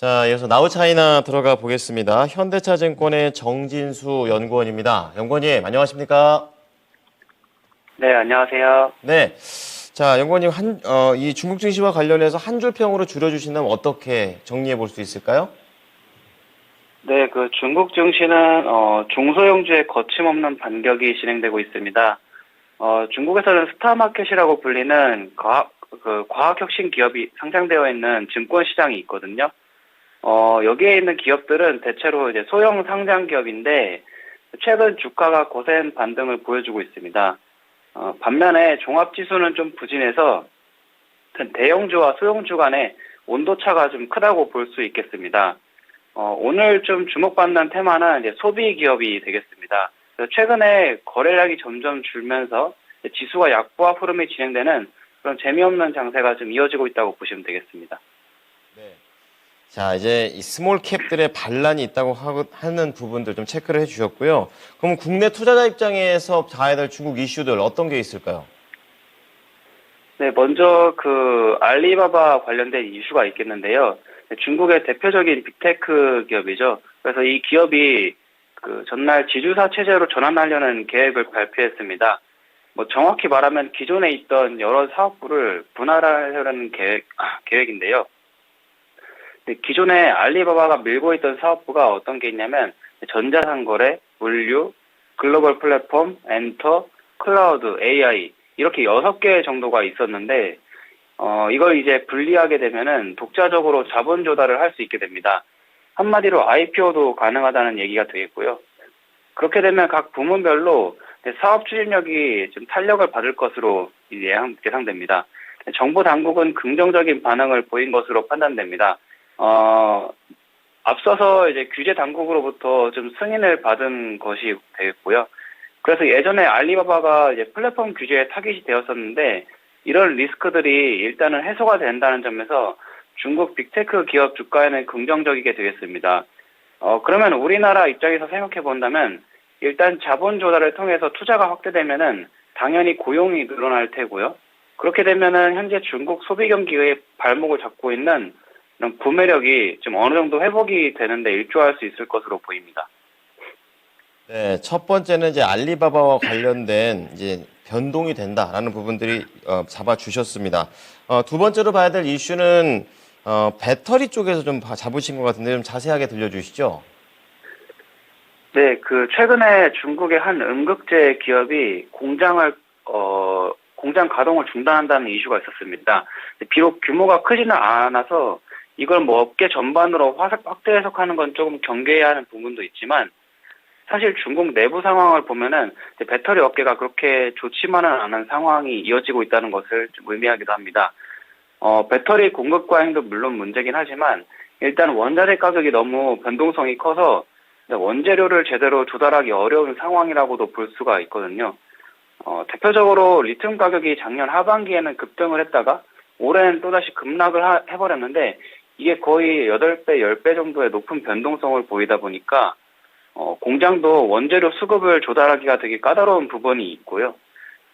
자, 이어서 나우차이나 들어가 보겠습니다. 현대차증권의 정진수 연구원입니다. 연구원님, 안녕하십니까? 네, 안녕하세요. 네. 자, 연구원님, 이 중국 증시와 관련해서 한 줄 평으로 줄여주신다면 어떻게 정리해 볼 수 있을까요? 네, 중국 증시는 중소형주의 거침없는 반격이 진행되고 있습니다. 중국에서는 스타마켓이라고 불리는 과학혁신 기업이 상장되어 있는 증권 시장이 있거든요. 여기에 있는 기업들은 대체로 이제 소형 상장 기업인데 최근 주가가 거센 반등을 보여주고 있습니다. 반면에 종합지수는 좀 부진해서 대형주와 소형주 간의 온도차가 좀 크다고 볼 수 있겠습니다. 오늘 좀 주목받는 테마는 이제 소비 기업이 되겠습니다. 최근에 거래량이 점점 줄면서 지수가 약보합 흐름이 진행되는 그런 재미없는 장세가 좀 이어지고 있다고 보시면 되겠습니다. 네. 자, 이제 이 스몰 캡들의 반란이 있다고 하는 부분들 좀 체크를 해주셨고요. 그럼 국내 투자자 입장에서 봐야 될 중국 이슈들 어떤 게 있을까요? 네, 먼저 알리바바 관련된 이슈가 있겠는데요. 중국의 대표적인 빅테크 기업이죠. 그래서 이 기업이 전날 지주사 체제로 전환하려는 계획을 발표했습니다. 정확히 말하면 기존에 있던 여러 사업부를 분할하려는 계획인데요. 기존에 알리바바가 밀고 있던 사업부가 어떤 게 있냐면 전자상거래, 물류, 글로벌 플랫폼, 엔터, 클라우드, AI 이렇게 6개 정도가 있었는데 이걸 이제 분리하게 되면은 독자적으로 자본 조달을 할 수 있게 됩니다. 한마디로 IPO도 가능하다는 얘기가 되겠고요. 그렇게 되면 각 부문별로 사업 추진력이 좀 탄력을 받을 것으로 예상됩니다. 정부 당국은 긍정적인 반응을 보인 것으로 판단됩니다. 앞서서 이제 규제 당국으로부터 좀 승인을 받은 것이 되겠고요. 그래서 예전에 알리바바가 이제 플랫폼 규제에 타깃이 되었었는데 이런 리스크들이 일단은 해소가 된다는 점에서 중국 빅테크 기업 주가에는 긍정적이게 되겠습니다. 그러면 우리나라 입장에서 생각해 본다면 일단 자본 조달을 통해서 투자가 확대되면은 당연히 고용이 늘어날 테고요. 그렇게 되면은 현재 중국 소비 경기의 발목을 잡고 있는 이런 구매력이 좀 어느 정도 회복이 되는데 일조할 수 있을 것으로 보입니다. 네, 첫 번째는 이제 알리바바와 관련된 이제 변동이 된다라는 부분들이 잡아주셨습니다. 두 번째로 봐야 될 이슈는 배터리 쪽에서 좀 잡으신 것 같은데 좀 자세하게 들려주시죠. 네, 최근에 중국의 한 음극재 기업이 공장 가동을 중단한다는 이슈가 있었습니다. 비록 규모가 크지는 않아서 이걸 업계 전반으로 확대 해석하는 건 조금 경계해야 하는 부분도 있지만 사실 중국 내부 상황을 보면은 배터리 업계가 그렇게 좋지만은 않은 상황이 이어지고 있다는 것을 좀 의미하기도 합니다. 배터리 공급 과잉도 물론 문제긴 하지만 일단 원자재 가격이 너무 변동성이 커서 원재료를 제대로 조달하기 어려운 상황이라고도 볼 수가 있거든요. 대표적으로 리튬 가격이 작년 하반기에는 급등을 했다가 올해는 또다시 급락을 해버렸는데 이게 거의 8배, 10배 정도의 높은 변동성을 보이다 보니까 공장도 원재료 수급을 조달하기가 되게 까다로운 부분이 있고요.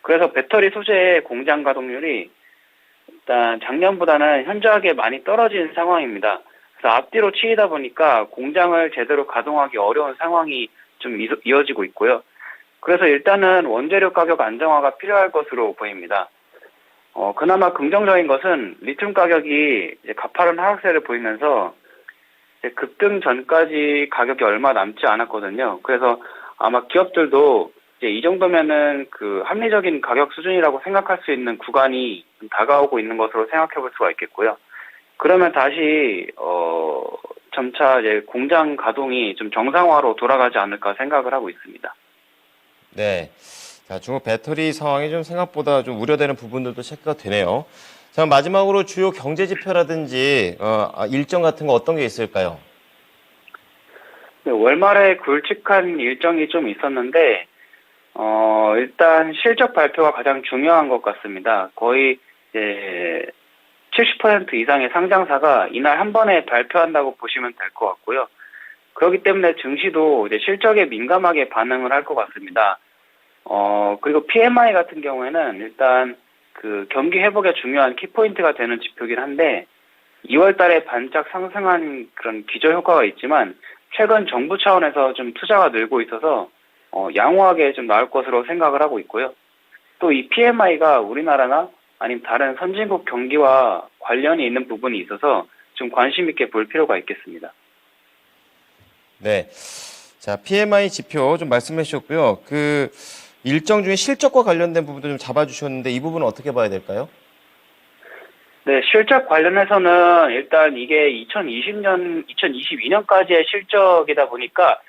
그래서 배터리 소재의 공장 가동률이 일단 작년보다는 현저하게 많이 떨어진 상황입니다. 그래서 앞뒤로 치이다 보니까 공장을 제대로 가동하기 어려운 상황이 좀 이어지고 있고요. 그래서 일단은 원재료 가격 안정화가 필요할 것으로 보입니다. 그나마 긍정적인 것은 리튬 가격이 이제 가파른 하락세를 보이면서 급등 전까지 가격이 얼마 남지 않았거든요. 그래서 아마 기업들도 이제 이 정도면은 합리적인 가격 수준이라고 생각할 수 있는 구간이 좀 다가오고 있는 것으로 생각해 볼 수가 있겠고요. 그러면 다시 점차 이제 공장 가동이 좀 정상화로 돌아가지 않을까 생각을 하고 있습니다. 네. 자, 중국 배터리 상황이 좀 생각보다 좀 우려되는 부분들도 체크가 되네요. 자, 마지막으로 주요 경제 지표라든지 일정 같은 거 어떤 게 있을까요? 네, 월말에 굵직한 일정이 좀 있었는데 일단 실적 발표가 가장 중요한 것 같습니다. 거의 이제 70% 이상의 상장사가 이날 한 번에 발표한다고 보시면 될 것 같고요. 그렇기 때문에 증시도 이제 실적에 민감하게 반응을 할 것 같습니다. 그리고 PMI 같은 경우에는 일단 경기 회복에 중요한 키포인트가 되는 지표긴 한데 2월 달에 반짝 상승한 그런 기저 효과가 있지만 최근 정부 차원에서 좀 투자가 늘고 있어서 양호하게 좀 나올 것으로 생각을 하고 있고요. 또 이 PMI가 우리나라나 아니면 다른 선진국 경기와 관련이 있는 부분이 있어서 좀 관심 있게 볼 필요가 있겠습니다. 네. 자, PMI 지표 좀 말씀해 주셨고요. 그 일정 중에 실적과 관련된 부분도 좀 잡아주셨는데 이 부분은 어떻게 봐야 될까요? 네, 실적 관련해서는 일단 이게 2020년, 2022년까지의 실적이다 보니까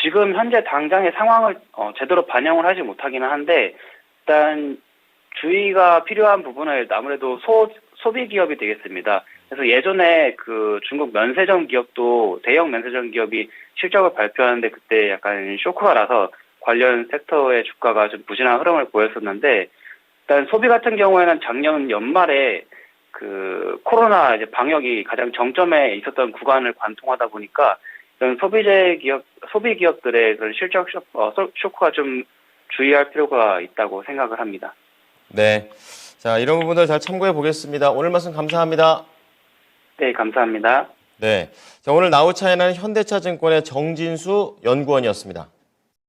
지금 현재 당장의 상황을 제대로 반영을 하지 못하기는 한데 일단 주의가 필요한 부분은 아무래도 소비 기업이 되겠습니다. 그래서 예전에 그 중국 면세점 기업도 대형 면세점 기업이 실적을 발표하는데 그때 약간 쇼크가 나서 관련 섹터의 주가가 좀 부진한 흐름을 보였었는데 일단 소비 같은 경우에는 작년 연말에 그 코로나 이제 방역이 가장 정점에 있었던 구간을 관통하다 보니까 이런 소비 기업들의 그런 실적 쇼크가 좀 주의할 필요가 있다고 생각을 합니다. 네. 자, 이런 부분들 잘 참고해 보겠습니다. 오늘 말씀 감사합니다. 네, 감사합니다. 네. 자, 오늘 나우차이나는 현대차증권의 정진수 연구원이었습니다.